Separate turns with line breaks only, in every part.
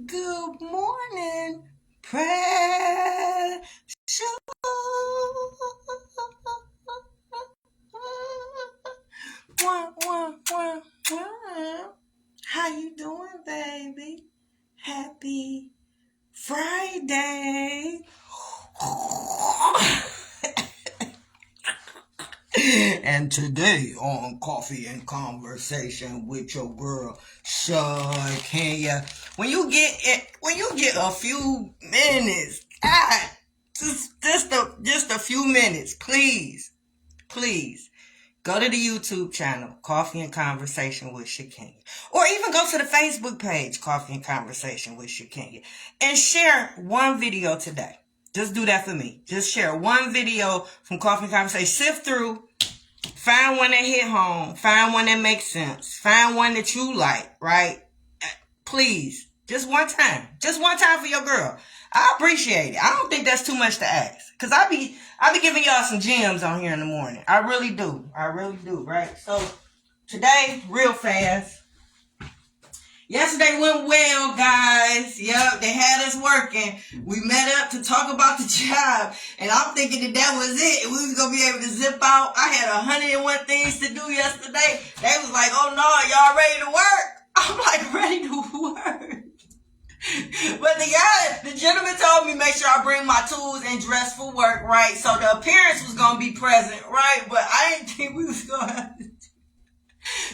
Good morning, precious. Wah, wah, wah, wah. How you doing, baby? Happy Friday. And today on Coffee and Conversation with your girl Shakenya, when you get a few minutes, God, just a few minutes, please go to the YouTube channel Coffee and Conversation with Shakenya, or even go to the Facebook page Coffee and Conversation with Shakenya, and share one video today. Just do that for me. Just share one video from Coffee and Conversation. Sift through. Find one that hit home. Find one that makes sense. Find one that you like, right? Please. Just one time. Just one time for your girl. I appreciate it. I don't think that's too much to ask. Because I be giving y'all some gems on here in the morning. I really do. Right? So, today, real fast. Yesterday went well, guys. Yep, they had us working. We met up to talk about the job. And I'm thinking that was it. We was going to be able to zip out. I had 101 things to do yesterday. They was like, oh no, y'all ready to work? I'm like, ready to work. But the gentleman told me make sure I bring my tools and dress for work, right? So the appearance was going to be present, right? But I didn't think we was going to have to.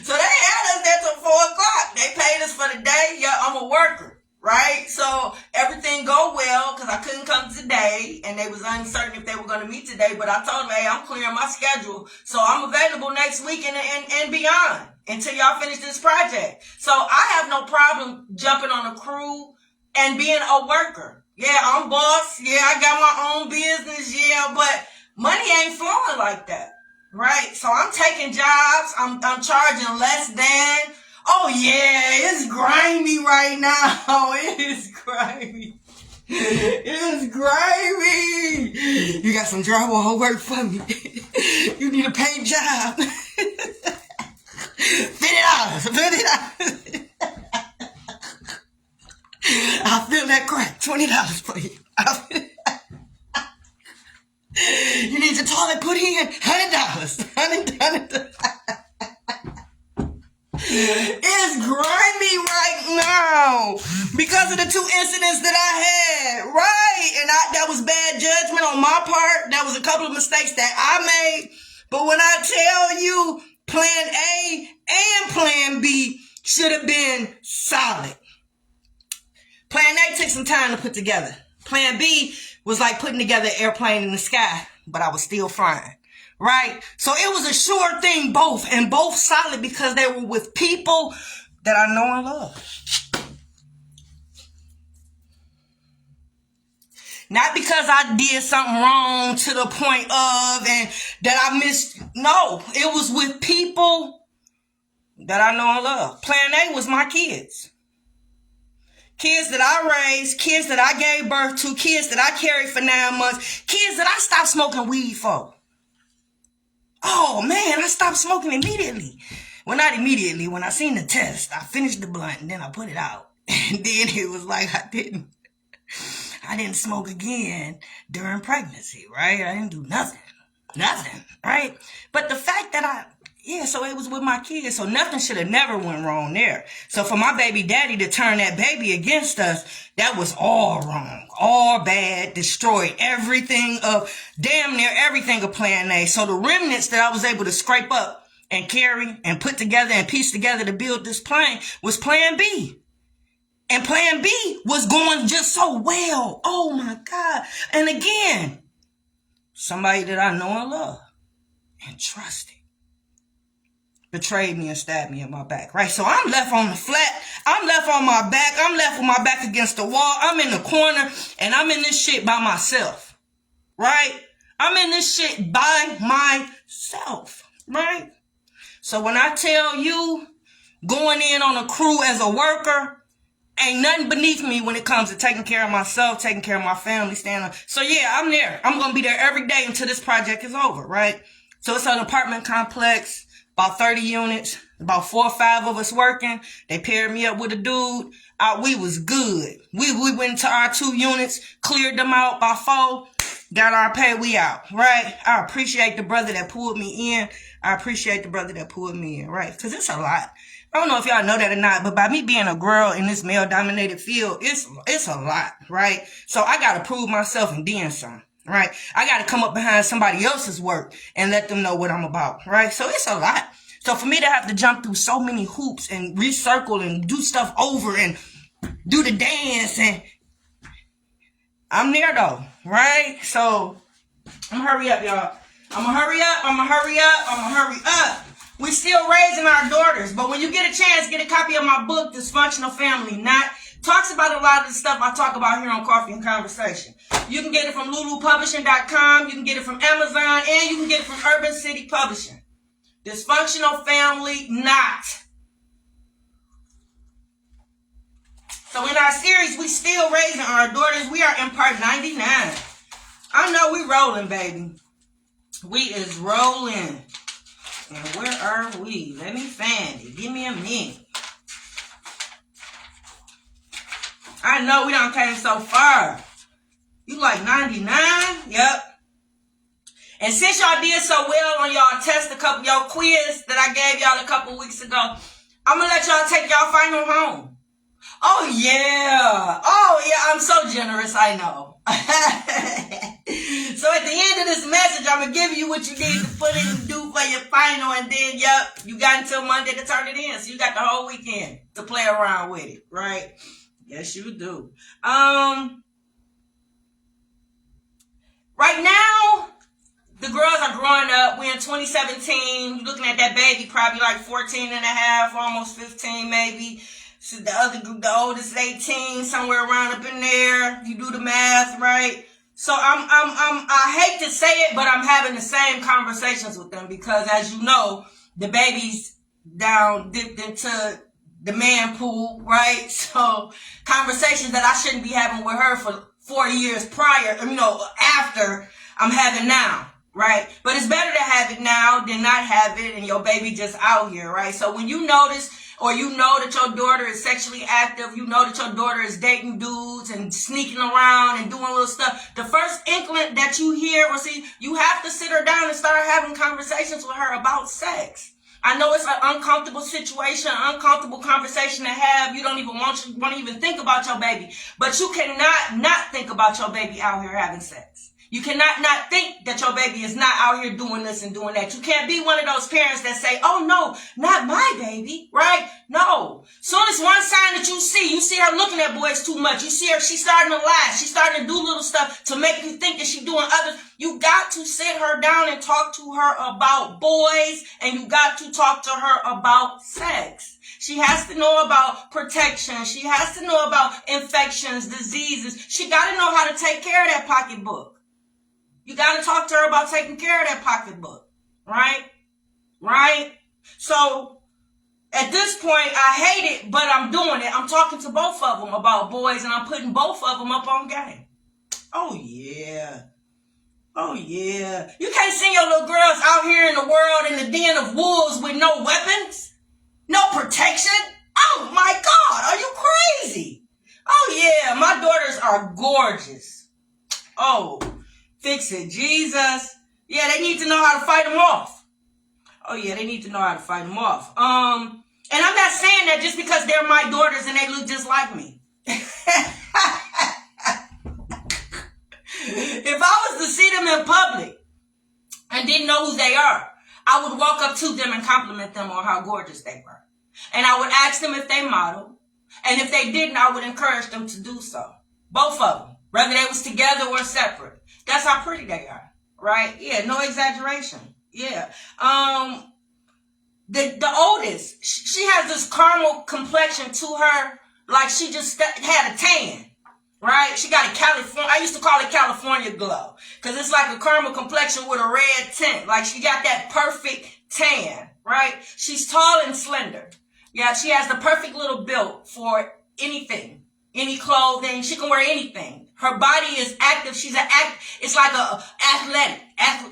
So they had us there till 4 o'clock. They paid us for the day. Yeah, I'm a worker, right? So everything go well because I couldn't come today, and they was uncertain if they were going to meet today. But I told them, hey, I'm clearing my schedule, so I'm available next week and beyond until y'all finish this project. So I have no problem jumping on a crew and being a worker. Yeah, I'm boss. Yeah, I got my own business. Yeah, but money ain't flowing like that. Right? So I'm taking jobs. I'm charging less than. Oh yeah, it's grimy right now. It is grimy. It's grimy. You got some drywall work for me. You need a paint job. $50. I'll fill that crack. $20 for you. You need your toilet put in? $100. It's grimy right now because of the 2 incidents that I had, right? And that was bad judgment on my part. That was a couple of mistakes that I made. But when I tell you plan A and plan B should have been solid. Plan A took some time to put together. Plan B was like putting together an airplane in the sky, but I was still flying, right? So it was a sure thing, both solid because they were with people that I know and love. Not because I did something wrong to the point of and that I missed. No, it was with people that I know and love. Plan A was my kids. Kids that I raised, kids that I gave birth to, kids that I carried for 9 months, kids that I stopped smoking weed for. Oh man, I stopped smoking immediately. Well, not immediately. When I seen the test, I finished the blunt and then I put it out. And then it was like I didn't smoke again during pregnancy, right? I didn't do nothing, right? But the fact that so it was with my kids, so nothing should have never went wrong there. So for my baby daddy to turn that baby against us, that was all wrong, all bad, destroyed everything of, damn near everything of plan A. So the remnants that I was able to scrape up and carry and put together and piece together to build this plane was plan B. And plan B was going just so well. Oh my God. And again, somebody that I know and love and trusted betrayed me and stabbed me in my back, right? So I'm left on the flat. I'm left on my back. I'm left with my back against the wall. I'm in the corner and I'm in this shit by myself, right? I'm in this shit by myself, right? So when I tell you going in on a crew as a worker, ain't nothing beneath me when it comes to taking care of myself, taking care of my family, standing up. So yeah, I'm there. I'm going to be there every day until this project is over, right? So it's an apartment complex. about 30 units, about 4 or 5 of us working. They paired me up with a dude. We was good. We went to our 2 units, cleared them out by 4, got our pay, we out, right? I appreciate the brother that pulled me in. Right? Because it's a lot. I don't know if y'all know that or not, but by me being a girl in this male-dominated field, it's a lot, right? So I got to prove myself and then some. Right? I got to come up behind somebody else's work and let them know what I'm about. Right? So it's a lot. So for me to have to jump through so many hoops and recircle and do stuff over and do the dance, and I'm there though. Right? So I'm gonna hurry up, y'all. I'm gonna hurry up. We still raising our daughters, but when you get a chance, get a copy of my book, Dysfunctional Family Not. Talks about a lot of the stuff I talk about here on Coffee and Conversation. You can get it from lulupublishing.com. You can get it from Amazon, and you can get it from Urban City Publishing. Dysfunctional Family Not. So in our series, we still raising our daughters. We are in part 99. I know we rolling, baby. We is rolling. And where are we? Let me find it. Give me a minute. I know we done came so far. You like 99? Yep. And since y'all did so well on y'all test, y'all quiz that I gave y'all a couple weeks ago, I'm going to let y'all take y'all final home. Oh, yeah. I'm so generous, I know. So at the end of this message, I'm going to give you what you need to put in and do for your final. And then, you got until Monday to turn it in. So you got the whole weekend to play around with it, right? Yes, you do. Right now, the girls are growing up. We're in 2017. You're looking at that baby, probably like 14 and a half, almost 15 maybe. So the oldest is 18, somewhere around up in there. You do the math, right? So I hate to say it, but I'm having the same conversations with them because, as you know, the baby's dipped into the man pool, right? So conversations that I shouldn't be having with her for 4 years prior, after, I'm having now, right? But it's better to have it now than not have it and your baby just out here, right? So when you notice, or you know that your daughter is sexually active, you know that your daughter is dating dudes and sneaking around and doing little stuff, the first inkling that you hear or see, you have to sit her down and start having conversations with her about sex. I know it's an uncomfortable situation, an uncomfortable conversation to have. You don't even want to even think about your baby. But you cannot not think about your baby out here having sex. You cannot not think that your baby is not out here doing this and doing that. You can't be one of those parents that say, oh no, not my baby, right? No. Soon as one sign that you see her looking at boys too much. You see her, she's starting to lie. She's starting to do little stuff to make you think that she's doing others. You got to sit her down and talk to her about boys, and you got to talk to her about sex. She has to know about protection. She has to know about infections, diseases. She got to know how to take care of that pocketbook. You got to talk to her about taking care of that pocketbook, right? Right? So at this point, I hate it, but I'm doing it. I'm talking to both of them about boys, and I'm putting both of them up on game. Oh, yeah. Oh, yeah. You can't send your little girls out here in the world in the den of wolves with no weapons, no protection. Oh, my God. Are you crazy? Oh, yeah. My daughters are gorgeous. Oh, fix it, Jesus. Yeah, they need to know how to fight them off. Oh, yeah, they need to know how to fight them off. And I'm not saying that just because they're my daughters and they look just like me. If I was to see them in public and didn't know who they are, I would walk up to them and compliment them on how gorgeous they were. And I would ask them if they model. And if they didn't, I would encourage them to do so. Both of them, whether they was together or separate. That's how pretty they are, right? Yeah, no exaggeration. Yeah. The oldest, she has this caramel complexion to her, like she just had a tan, right? She got a California, I used to call it California glow, because it's like a caramel complexion with a red tint. Like she got that perfect tan, right? She's tall and slender. Yeah, she has the perfect little build for anything, any clothing. She can wear anything. Her body is active. It's like a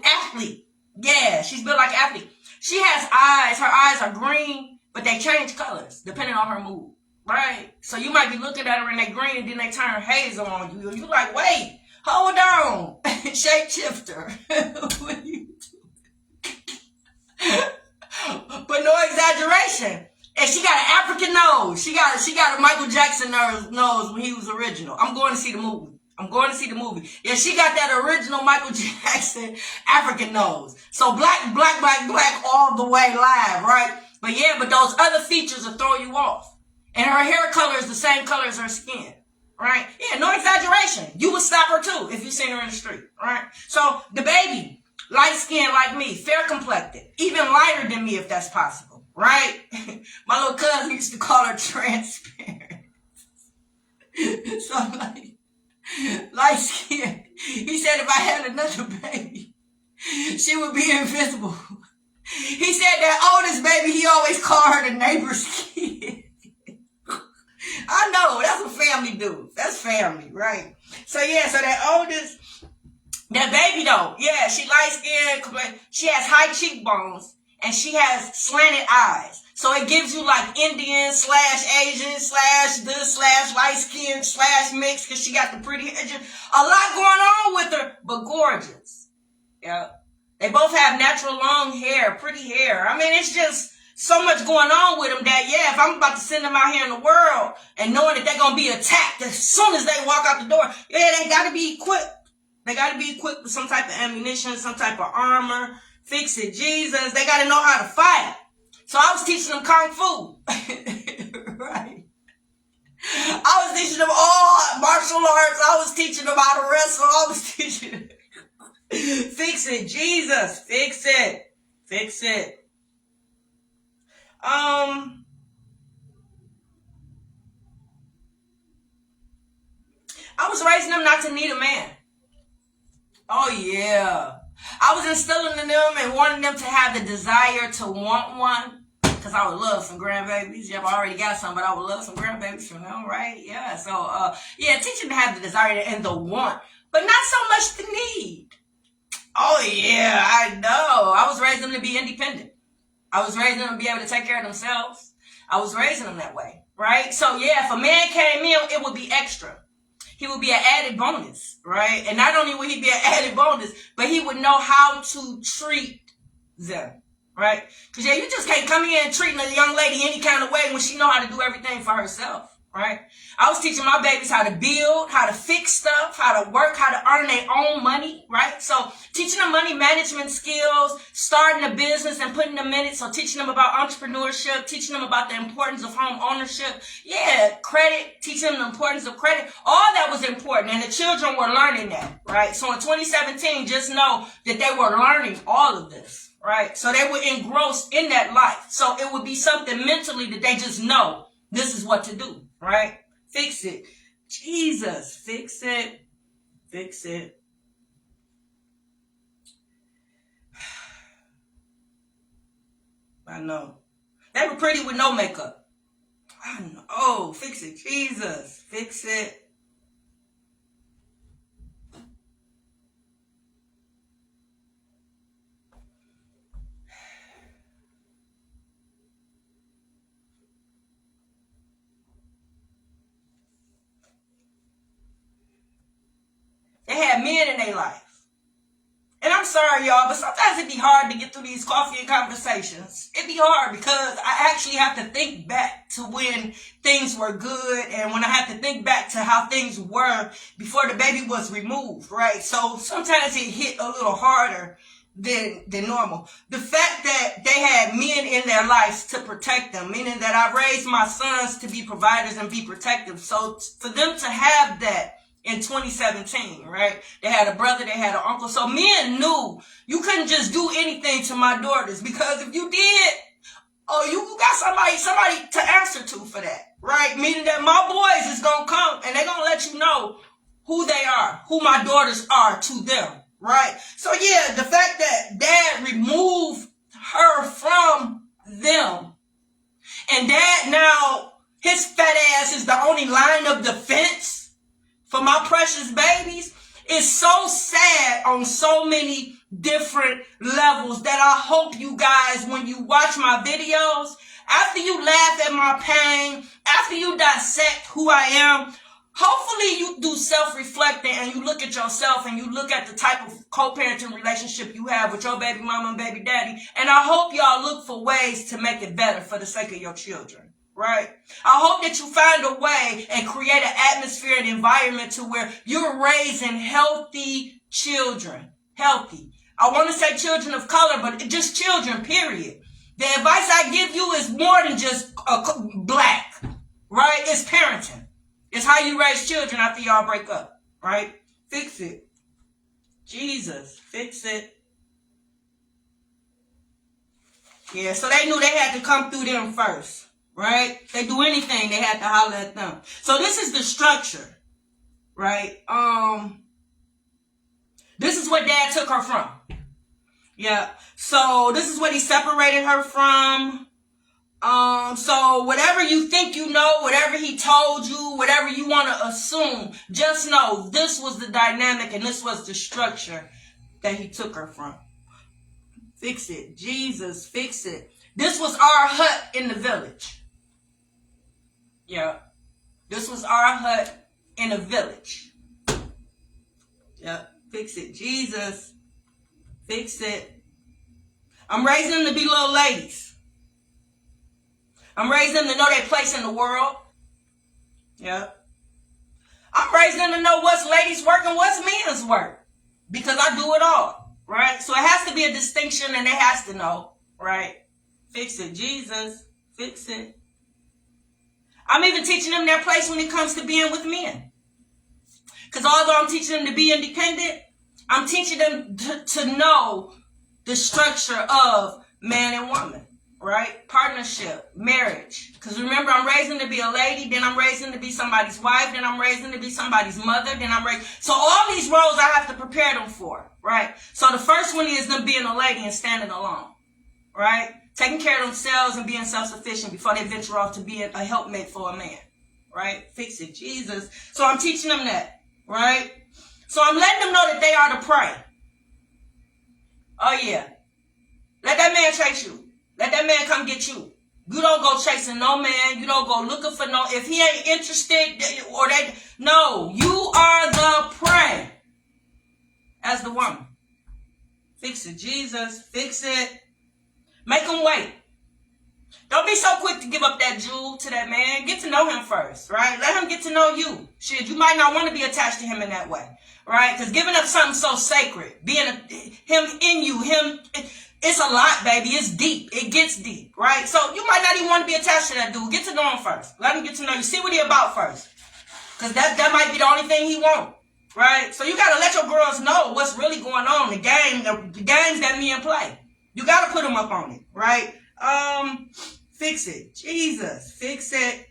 athlete. Yeah, she's built like an athlete.
She has eyes. Her eyes are green, but they change colors depending on her mood, right? So you might be looking at her and they green, and then they turn hazel on you. You like, wait, hold on, shapeshifter. What are you doing? But no exaggeration. And she got an African nose. She got a Michael Jackson nose when he was original. I'm going to see the movie. Yeah, she got that original Michael Jackson African nose. So black all the way live, right? But those other features will throw you off. And her hair color is the same color as her skin, right? Yeah, no exaggeration. You would stop her too if you seen her in the street, right? So the baby, light skin like me, fair complected, even lighter than me if that's possible, right? My little cousin used to call her transparent. So like, light skin. He said if I had another baby, she would be invisible. He said that oldest baby, he always called her the neighbor's kid. I know, that's what family do. That's family, right? So that oldest, that baby though, yeah, she light skinned, she has high cheekbones, and she has slanted eyes. So it gives you like Indian / Asian / light skin / mix, because she got the pretty, a lot going on with her, but gorgeous. Yeah. They both have natural long hair, pretty hair. I mean, it's just so much going on with them that, yeah, if I'm about to send them out here in the world and knowing that they're going to be attacked as soon as they walk out the door, yeah, they got to be equipped. They got to be equipped with some type of ammunition, some type of armor. Fix it, Jesus. They got to know how to fight. So I was teaching them Kung Fu. Right. I was teaching them all martial arts. I was teaching them how to wrestle. I was teaching them. Fix it, Jesus. Fix it. Fix it. I was raising them not to need a man. Oh, yeah. I was instilling in them and wanting them to have the desire to want one, because I would love some grandbabies. Yeah, I already got some, but I would love some grandbabies from them, right? Yeah, so, teaching to have the desire and the want, but not so much the need. Oh, yeah, I know. I was raising them to be independent. I was raising them to be able to take care of themselves. I was raising them that way, right? So, yeah, if a man came in, it would be extra. He would be an added bonus, right? And not only would he be an added bonus, but he would know how to treat them, right? Because, yeah, you just can't come in and treating a young lady any kind of way when she know how to do everything for herself, right? I was teaching my babies how to build, how to fix stuff, how to work, how to earn their own money, right? So teaching them money management skills, starting a business and putting them in it. So teaching them about entrepreneurship, teaching them about the importance of home ownership. Yeah, credit, teaching them the importance of credit. All that was important. And the children were learning that, right? So in 2017, just know that they were learning all of this, right? So they were engrossed in that life. So it would be something mentally that they just know this is what to do, right? Fix it. Jesus, fix it. Fix it. I know. They were pretty with no makeup. I know. Oh, fix it. Jesus, fix it. They had men in their life. And I'm sorry, y'all, but sometimes it be hard to get through these coffee and conversations. It be hard because I actually have to think back to when things were good and when I have to think back to how things were before the baby was removed, right? So sometimes it hit a little harder than normal. The fact that they had men in their lives to protect them, meaning that I raised my sons to be providers and be protective. So for them to have that in 2017, right? They had a brother, they had an uncle. So men knew you couldn't just do anything to my daughters, because if you did, oh, you got somebody to answer to for that, right? Meaning that my boys is going to come and they're going to let you know who they are, who my daughters are to them, right? So yeah, the fact that dad removed her from them and dad now, his fat ass is the only line of defense for my precious babies, is so sad on so many different levels that I hope you guys, when you watch my videos, after you laugh at my pain, after you dissect who I am, hopefully you do self-reflecting and you look at yourself and you look at the type of co-parenting relationship you have with your baby mama and baby daddy. And I hope y'all look for ways to make it better for the sake of your children, right? I hope that you find a way and create an atmosphere and environment to where you're raising healthy children. Healthy. I want to say children of color, but just children, period. The advice I give you is more than just black, right? It's parenting. It's how you raise children after y'all break up, right? Fix it. Jesus, fix it. Yeah, so they knew they had to come through them first, right? They do anything, they had to holler at them. So this is the structure, right? This is what dad took her from. Yeah, so this is what he separated her from. So whatever you think you know, whatever he told you, whatever you want to assume, just know this was the dynamic and this was the structure that he took her from. Fix it. Jesus, fix it. This was our hut in the village. Yeah. This was our hut in the village. Yeah. Fix it. Jesus, fix it. I'm raising them to be little ladies. I'm raising them to know their place in the world. Yeah. I'm raising them to know what's ladies' work and what's men's work. Because I do it all. Right? So it has to be a distinction and they has to know. Right? Fix it. Jesus. Fix it. I'm even teaching them their place when it comes to being with men. Because although I'm teaching them to be independent, I'm teaching them to know the structure of man and woman. Right? Partnership, marriage. Because remember, I'm raising to be a lady, then I'm raising to be somebody's wife, then I'm raising to be somebody's mother, then I'm raising. So all these roles I have to prepare them for, right? So the first one is them being a lady and standing alone, right? Taking care of themselves and being self-sufficient before they venture off to being a helpmate for a man, right? Fix it, Jesus. So I'm teaching them that, right? So I'm letting them know that they are to pray. Oh yeah. Let that man chase you. Let that man come get you. You don't go chasing no man. You don't go looking for no, if he ain't interested or they, no, you are the prey as the woman. Fix it, Jesus. Fix it. Make him wait. Don't be so quick to give up that jewel to that man. Get to know him first, right? Let him get to know you. Shit, you might not want to be attached to him in that way, right? Because giving up something so sacred, him in you, it's a lot, baby. It's deep. It gets deep, right? So you might not even want to be attached to that dude. Get to know him first. Let him get to know you. See what he about first. Because that might be the only thing he wants, right? So you got to let your girls know what's really going on. The games that men play. You got to put them up on it, right? Fix it. Jesus. Fix it.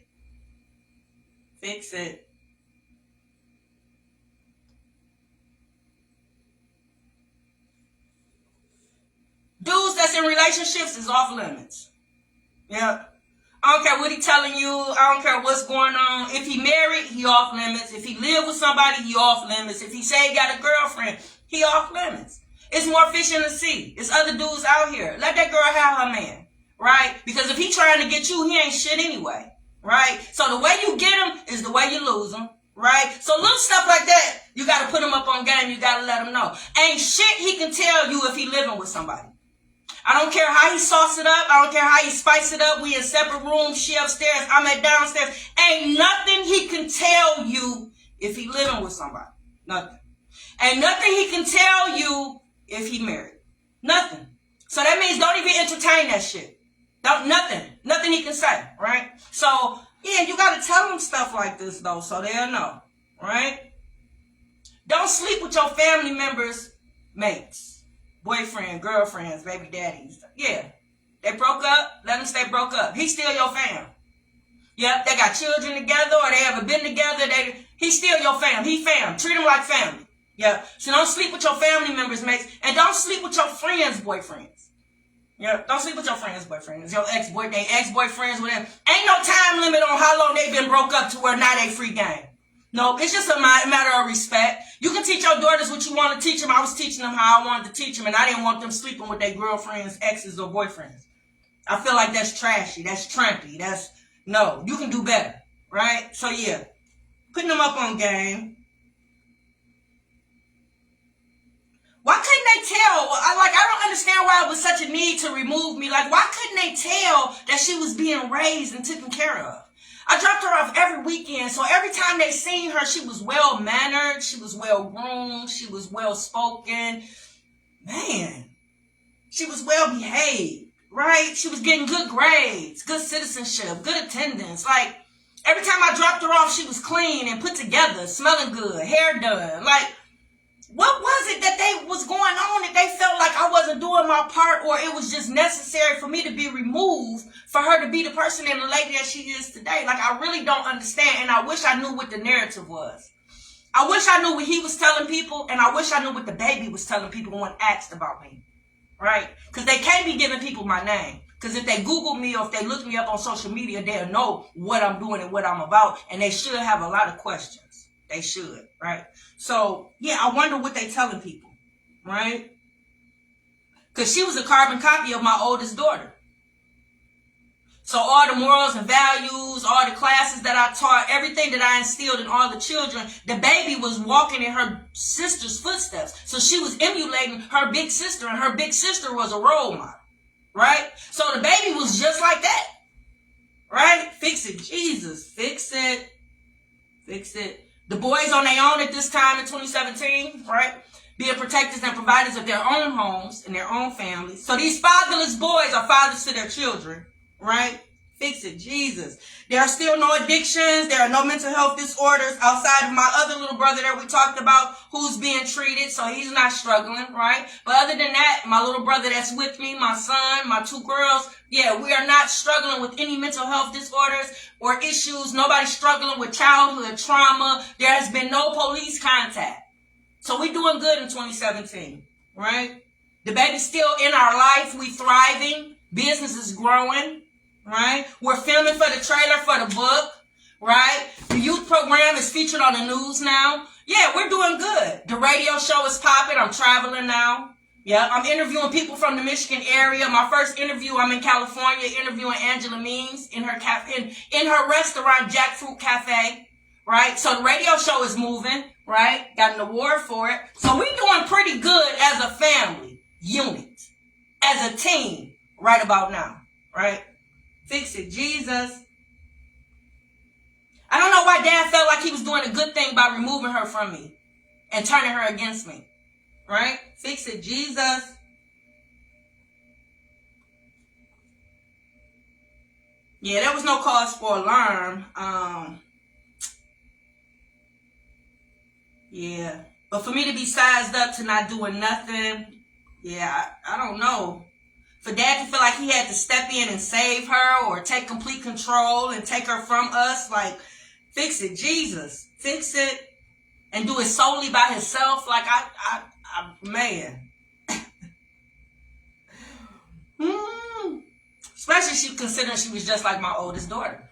Fix it. Dudes that's in relationships is off limits. Yeah. I don't care what he telling you. I don't care what's going on. If he married, he off limits. If he live with somebody, he off limits. If he say he got a girlfriend, he off limits. It's more fish in the sea. It's other dudes out here. Let that girl have her man, right? Because if he trying to get you, he ain't shit anyway, right? So the way you get him is the way you lose him, right? So little stuff like that, you got to put him up on game. You got to let him know. Ain't shit he can tell you if he living with somebody. I don't care how he sauce it up. I don't care how he spice it up. We in separate rooms. She upstairs. I'm at downstairs. Ain't nothing he can tell you if he living with somebody. Nothing. Ain't nothing he can tell you if he married. Nothing. So that means don't even entertain that shit. Nothing he can say, right? So, yeah, you got to tell them stuff like this, though, so they'll know, right? Don't sleep with your family members' mates. Boyfriend, girlfriends, baby daddies. Yeah. They broke up. Let them stay broke up. He's still your fam. Yep. They got children together or they ever been together. He's still your fam. He fam. Treat him like family. Yep. So don't sleep with your family members, mates. And don't sleep with your friends' boyfriends. Yep. Don't sleep with your friends' boyfriends. Your ex-boyfriends with them. Ain't no time limit on how long they been broke up to where now they free game. No, it's just a matter of respect. You can teach your daughters what you want to teach them. I was teaching them how I wanted to teach them, and I didn't want them sleeping with their girlfriends, exes, or boyfriends. I feel like that's trashy. That's trampy. No, you can do better, right? So, yeah, putting them up on game. Why couldn't they tell? I don't understand why it was such a need to remove me. Like, why couldn't they tell that she was being raised and taken care of? I dropped her off every weekend, so every time they seen her, she was well-mannered, she was well-groomed, she was well-spoken. Man, she was well-behaved, right? She was getting good grades, good citizenship, good attendance. Like, every time I dropped her off, she was clean and put together, smelling good, hair done. Like, what was it that was going on that they felt like I wasn't doing my part, or it was just necessary for me to be removed for her to be the person and the lady that she is today? Like, I really don't understand, and I wish I knew what the narrative was. I wish I knew what he was telling people, and I wish I knew what the baby was telling people when asked about me, right? Because they can't be giving people my name. Because if they Google me or if they look me up on social media, they'll know what I'm doing and what I'm about, and they should have a lot of questions. They should, right? So, yeah, I wonder what they telling people, right? Because she was a carbon copy of my oldest daughter. So all the morals and values, all the classes that I taught, everything that I instilled in all the children, the baby was walking in her sister's footsteps. So she was emulating her big sister, and her big sister was a role model, right? So the baby was just like that, right? Fix it, Jesus. Fix it. Fix it. The boys on their own at this time in 2017, right? Being protectors and providers of their own homes and their own families. So these fatherless boys are fathers to their children, right? Fix it, Jesus. There are still no addictions. There are no mental health disorders outside of my other little brother that we talked about who's being treated. So he's not struggling, right? But other than that, my little brother that's with me, my son, my two girls, yeah, we are not struggling with any mental health disorders or issues. Nobody's struggling with childhood trauma. There has been no police contact. So we're doing good in 2017, right? The baby's still in our life. We thriving. Business is growing, right? We're filming for the trailer for the book, right? The youth program is featured on the news now. Yeah, we're doing good. The radio show is popping. I'm traveling now. Yeah, I'm interviewing people from the Michigan area. My first interview, I'm in California interviewing Angela Means in her cafe, in her restaurant, Jackfruit Cafe, right? So the radio show is moving, right? Got an award for it. So we're doing pretty good as a family unit, as a team right about now, right? Fix it, Jesus. I don't know why Dad felt like he was doing a good thing by removing her from me and turning her against me. Right? Fix it, Jesus. Yeah, there was no cause for alarm. Yeah. But for me to be sized up to not doing nothing, yeah, I don't know. For Dad to feel like he had to step in and save her or take complete control and take her from us, like, fix it, Jesus. Fix it and do it solely by himself. Like, man. Especially she considering she was just like my oldest daughter.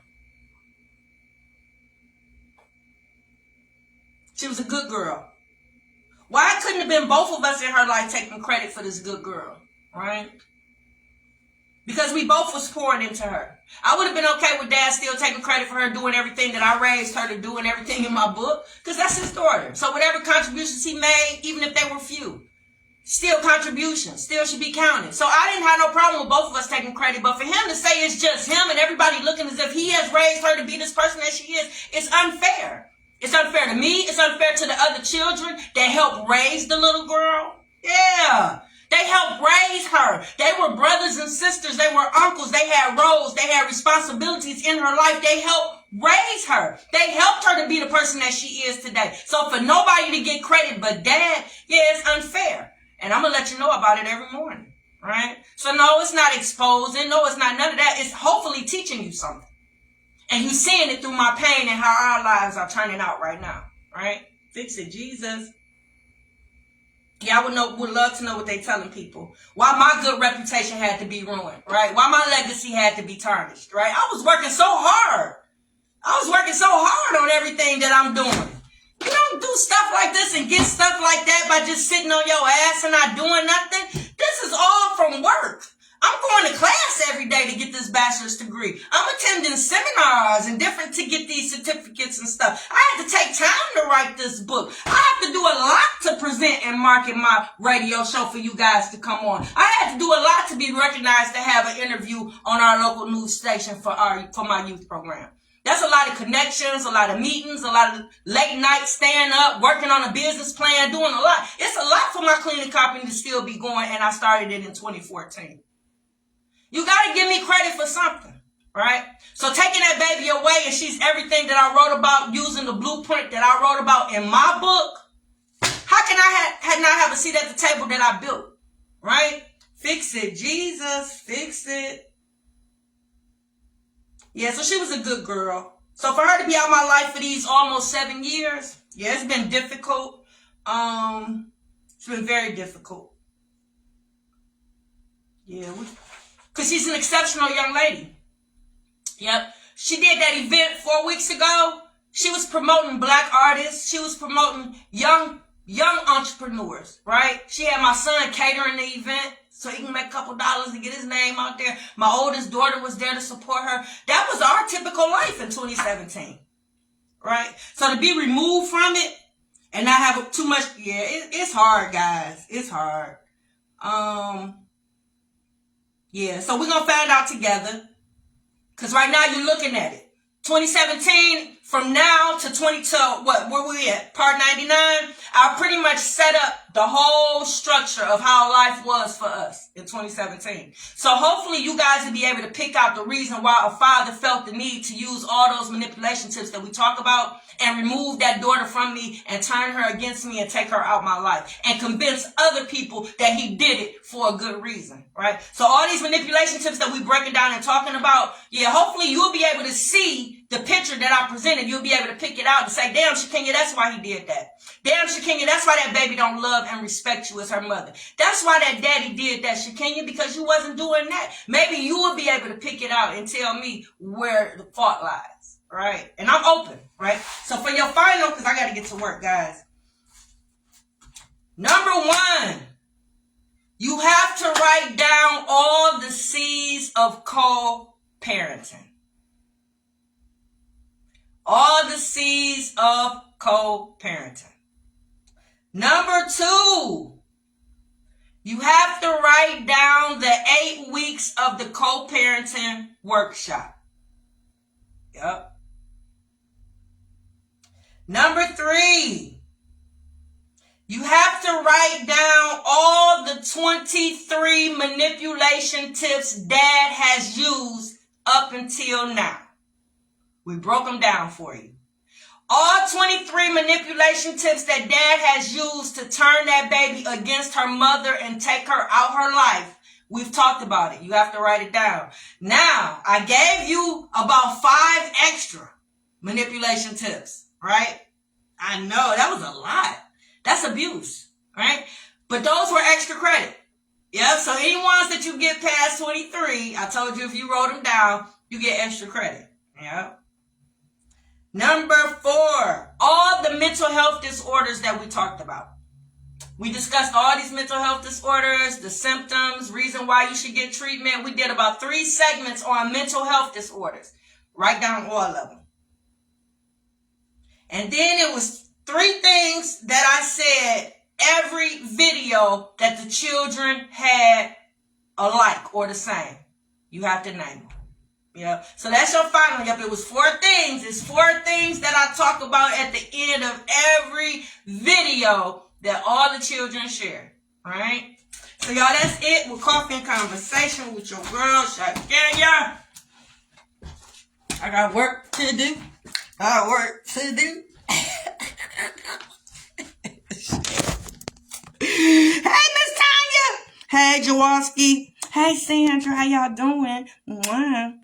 She was a good girl. Why couldn't have been both of us in her life taking credit for this good girl, right? Because we both was pouring into her. I would have been okay with Dad still taking credit for her doing everything that I raised her to do and everything in my book, because that's his daughter. So whatever contributions he made, even if they were few, still contributions, still should be counted. So I didn't have no problem with both of us taking credit, but for him to say it's just him and everybody looking as if he has raised her to be this person that she is, it's unfair. It's unfair to me. It's unfair to the other children that helped raise the little girl. Yeah. They helped raise her. They were brothers and sisters. They were uncles. They had roles. They had responsibilities in her life. They helped raise her. They helped her to be the person that she is today. So for nobody to get credit but Dad, yeah, it's unfair. And I'm going to let you know about it every morning, right? So no, it's not exposing. No, it's not none of that. It's hopefully teaching you something. And you seeing it through my pain and how our lives are turning out right now, right? Fix it, Jesus. Yeah, I would love to know what they telling people. Why my good reputation had to be ruined, right? Why my legacy had to be tarnished, right? I was working so hard. I was working so hard on everything that I'm doing. You don't do stuff like this and get stuff like that by just sitting on your ass and not doing nothing. This is all from work. I'm going to class every day to get this bachelor's degree. I'm attending seminars and different to get these certificates and stuff. I had to take time to write this book. I have to do a lot to present and market my radio show for you guys to come on. I had to do a lot to be recognized to have an interview on our local news station for my youth program. That's a lot of connections, a lot of meetings, a lot of late nights staying up, working on a business plan, doing a lot. It's a lot for my cleaning company to still be going, and I started it in 2014. You got to give me credit for something, right? So taking that baby away, and she's everything that I wrote about, using the blueprint that I wrote about in my book, how can I not have a seat at the table that I built, right? Fix it, Jesus, fix it. Yeah, so she was a good girl. So for her to be out of my life for these almost 7 years, yeah, it's been difficult. It's been very difficult. Yeah, because she's an exceptional young lady. Yep. She did that event 4 weeks ago. She was promoting black artists. She was promoting young entrepreneurs, right? She had my son catering the event so he can make a couple dollars to get his name out there. My oldest daughter was there to support her. That was our typical life in 2017, right? So to be removed from it and not have too much, yeah, it's hard, guys. It's hard. Yeah, so we're going to find out together. Because right now you're looking at it. 2017, from now to where we at? Part 99, I pretty much set up the whole structure of how life was for us in 2017. So hopefully you guys will be able to pick out the reason why a father felt the need to use all those manipulation tips that we talk about and remove that daughter from me and turn her against me and take her out my life and convince other people that he did it for a good reason, right? So all these manipulation tips that we breaking down and talking about, yeah, hopefully you'll be able to see the picture that I presented. You'll be able to pick it out and say, damn, Shakenya, that's why he did that. Damn, Shakenya, that's why that baby don't love and respect you as her mother. That's why that daddy did that, Shakenya, because you wasn't doing that. Maybe you will be able to pick it out and tell me where the fault lies, right? And I'm open, right? So for your final, because I got to get to work, guys. Number 1, you have to write down all the C's of co-parenting. All the C's of co-parenting. Number 2, you have to write down the 8 weeks of the co-parenting workshop. Yep. Number 3, you have to write down all the 23 manipulation tips Dad has used up until now. We broke them down for you. All 23 manipulation tips that Dad has used to turn that baby against her mother and take her out her life. We've talked about it. You have to write it down. Now, I gave you about 5 extra manipulation tips, right? I know, that was a lot. That's abuse, right? But those were extra credit. Yep, so any ones that you get past 23, I told you if you wrote them down, you get extra credit. Yep. Number 4, all the mental health disorders that we talked about. We discussed all these mental health disorders, the symptoms, reason why you should get treatment. We did about 3 segments on mental health disorders. Write down all of them. And then it was 3 things that I said every video that the children had alike or the same. You have to name them. Yep. So that's your final. Yep. It was 4 things. It's 4 things that I talk about at the end of every video that all the children share. All right. So y'all, that's it with Coffee and Conversation with your girl, Shakenya. I got work to do. Hey, Miss Tanya. Hey, Jaworski. Hey, Sandra. How y'all doing? Mwah.